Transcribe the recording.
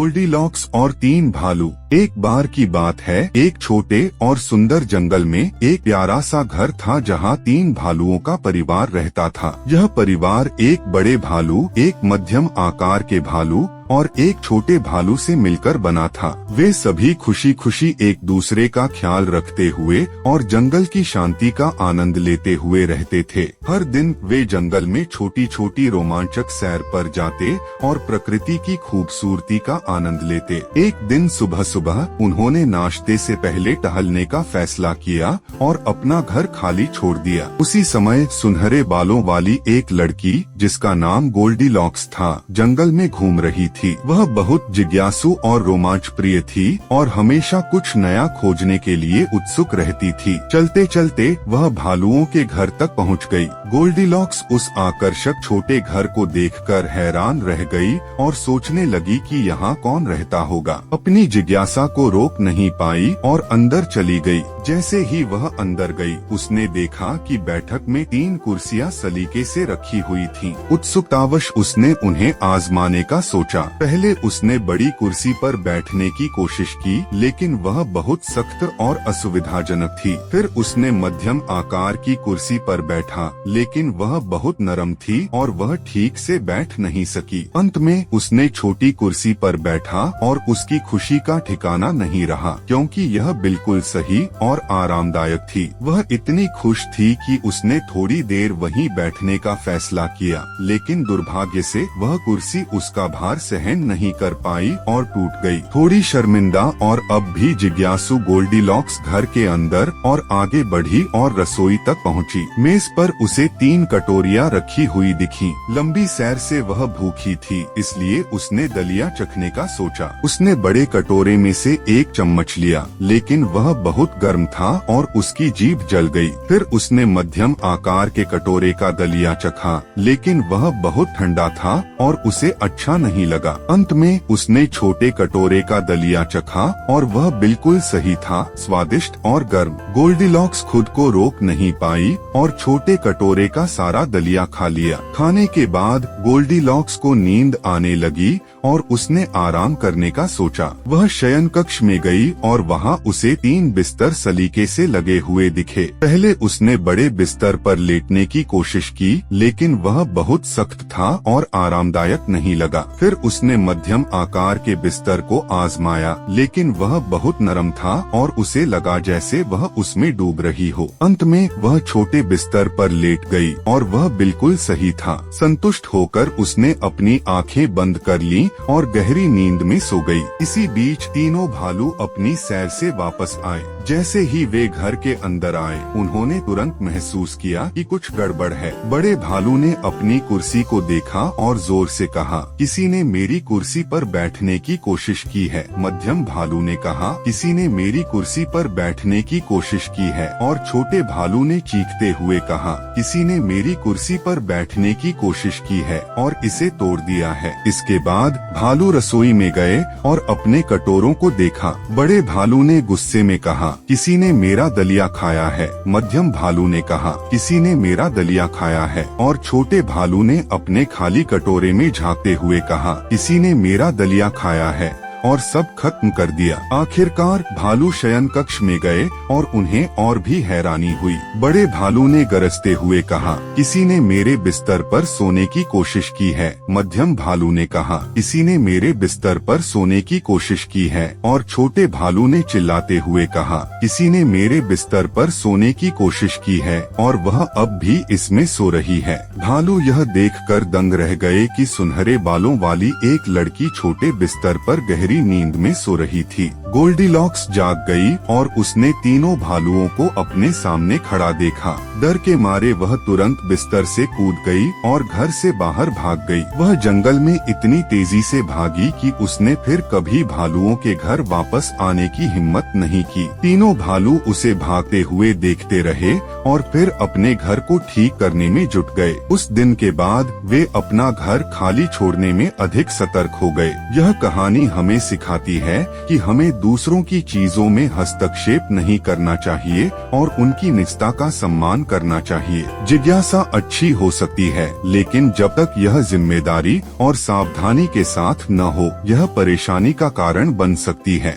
Goldilocks और 3 भालू। एक बार की बात है, एक छोटे और सुंदर जंगल में एक प्यारा सा घर था जहाँ 3 भालुओं का परिवार रहता था। यह परिवार एक बड़े भालू, एक मध्यम आकार के भालू और एक छोटे भालू से मिलकर बना था। वे सभी खुशी खुशी एक दूसरे का ख्याल रखते हुए और जंगल की शांति का आनंद लेते हुए रहते थे। हर दिन वे जंगल में छोटी छोटी रोमांचक सैर पर जाते और प्रकृति की खूबसूरती का आनंद लेते। एक दिन सुबह सुबह उन्होंने नाश्ते से पहले टहलने का फैसला किया और अपना घर खाली छोड़ दिया। उसी समय सुनहरे बालों वाली एक लड़की, जिसका नाम गोल्डीलॉक्स था, जंगल में घूम रही थी। वह बहुत जिज्ञासु और रोमांच प्रिय थी और हमेशा कुछ नया खोजने के लिए उत्सुक रहती थी। चलते चलते वह भालुओं के घर तक पहुंच गई। गोल्डीलॉक्स उस आकर्षक छोटे घर को देखकर हैरान रह गई और सोचने लगी कि यहाँ कौन रहता होगा। अपनी जिज्ञासा को रोक नहीं पाई और अंदर चली गई। जैसे ही वह अंदर गई, उसने देखा कि बैठक में 3 कुर्सियां सलीके से रखी हुई थीं। उत्सुकतावश उसने उन्हें आजमाने का सोचा। पहले उसने बड़ी कुर्सी पर बैठने की कोशिश की, लेकिन वह बहुत सख्त और असुविधाजनक थी। फिर उसने मध्यम आकार की कुर्सी पर बैठा, लेकिन वह बहुत नरम थी और वह ठीक से बैठ नहीं सकी। अंत में उसने छोटी कुर्सी पर बैठा और उसकी खुशी का ठिकाना नहीं रहा, क्योंकि यह बिल्कुल सही और आरामदायक थी। वह इतनी खुश थी कि उसने थोड़ी देर वहीं बैठने का फैसला किया, लेकिन दुर्भाग्य से वह कुर्सी उसका भार सहन नहीं कर पाई और टूट गई। थोड़ी शर्मिंदा और अब भी जिज्ञासु गोल्डीलॉक्स घर के अंदर और आगे बढ़ी और रसोई तक पहुंची। मेज पर उसे 3 कटोरियां रखी हुई दिखी। लंबी सैर से वह भूखी थी, इसलिए उसने दलिया चखने का सोचा। उसने बड़े कटोरे में से एक चम्मच लिया, लेकिन वह बहुत गर्म था और उसकी जीभ जल गई। फिर उसने मध्यम आकार के कटोरे का दलिया चखा, लेकिन वह बहुत ठंडा था और उसे अच्छा नहीं लगा। अंत में उसने छोटे कटोरे का दलिया चखा और वह बिल्कुल सही था, स्वादिष्ट और गर्म। गोल्डीलॉक्स खुद को रोक नहीं पाई और छोटे कटोरे का सारा दलिया खा लिया। खाने के बाद गोल्डीलॉक्स को नींद आने लगी और उसने आराम करने का सोचा। वह शयन कक्ष में गई और वहाँ उसे 3 बिस्तर सलीके से लगे हुए दिखे। पहले उसने बड़े बिस्तर पर लेटने की कोशिश की, लेकिन वह बहुत सख्त था और आरामदायक नहीं लगा। फिर उसने मध्यम आकार के बिस्तर को आजमाया, लेकिन वह बहुत नरम था और उसे लगा जैसे वह उसमें डूब रही हो। अंत में वह छोटे बिस्तर पर लेट गई और वह बिल्कुल सही था। संतुष्ट होकर उसने अपनी आंखें बंद कर ली और गहरी नींद में सो गई। इसी बीच तीनों भालू अपनी सैर से वापस आए। जैसे ही वे घर के अंदर आए, उन्होंने तुरंत महसूस किया कि कुछ गड़बड़ है। बड़े भालू ने अपनी कुर्सी को देखा और जोर से कहा, किसी ने मेरी कुर्सी पर बैठने की कोशिश की है। मध्यम भालू ने कहा, किसी ने मेरी कुर्सी पर बैठने की कोशिश की है। और छोटे भालू ने चीखते हुए कहा, किसी ने मेरी कुर्सी पर बैठने की कोशिश की है और इसे तोड़ दिया है। इसके बाद भालू रसोई में गए और अपने कटोरों को देखा। बड़े भालू ने गुस्से में कहा, किसी ने मेरा दलिया खाया है। मध्यम भालू ने कहा, किसी ने मेरा दलिया खाया है। और छोटे भालू ने अपने खाली कटोरे में झांकते हुए कहा, किसी ने मेरा दलिया खाया है और सब खत्म कर दिया। आखिरकार भालू शयन कक्ष में गए और उन्हें और भी हैरानी हुई। बड़े भालू ने गरजते हुए कहा, किसी ने मेरे बिस्तर पर सोने की कोशिश की है। मध्यम भालू ने कहा, किसी ने मेरे बिस्तर पर सोने की कोशिश की है। और छोटे भालू ने चिल्लाते हुए कहा, किसी ने मेरे बिस्तर पर सोने की कोशिश की है और वह अब भी इसमें सो रही है। भालू यह देखकर दंग रह गए कि सुनहरे बालों वाली एक लड़की छोटे बिस्तर पर गहरी नींद में सो रही थी। गोल्डीलॉक्स जाग गई और उसने तीनों भालुओं को अपने सामने खड़ा देखा। डर के मारे वह तुरंत बिस्तर से कूद गई और घर से बाहर भाग गई। वह जंगल में इतनी तेजी से भागी कि उसने फिर कभी भालुओं के घर वापस आने की हिम्मत नहीं की। तीनों भालू उसे भागते हुए देखते रहे और फिर अपने घर को ठीक करने में जुट गए। उस दिन के बाद वे अपना घर खाली छोड़ने में अधिक सतर्क हो गए। यह कहानी हमें सिखाती है कि हमें दूसरों की चीजों में हस्तक्षेप नहीं करना चाहिए और उनकी निजता का सम्मान करना चाहिए। जिज्ञासा अच्छी हो सकती है, लेकिन जब तक यह जिम्मेदारी और सावधानी के साथ न हो, यह परेशानी का कारण बन सकती है।